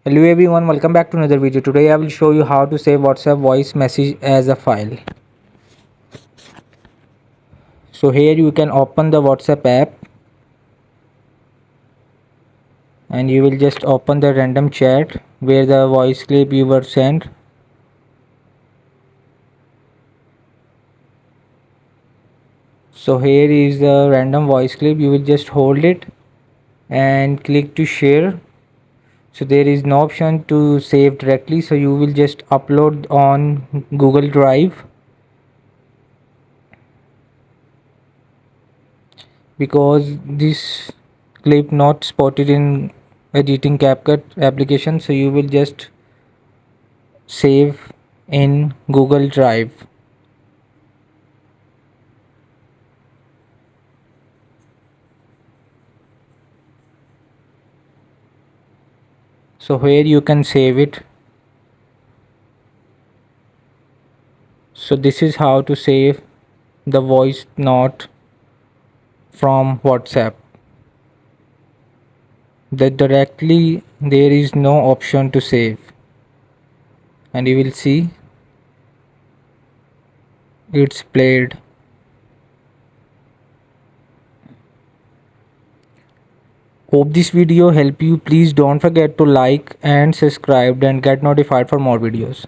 Hello everyone, welcome back to another video. Today I will show you how to save WhatsApp voice message as a file. So here you can open the WhatsApp app and you will just open the random chat where the voice clip you were sent. So here is the random voice clip. You will just hold it and click to share. So there is no option to save directly, so you will just upload on Google Drive. Because this clip not spotted in editing CapCut application, so you will just save in Google Drive. So here you can save it. So this is how to save the voice note from WhatsApp. That directly there is no option to save, and you will see it's played. Hope this video help you. Please don't forget to like and subscribe and get notified for more videos.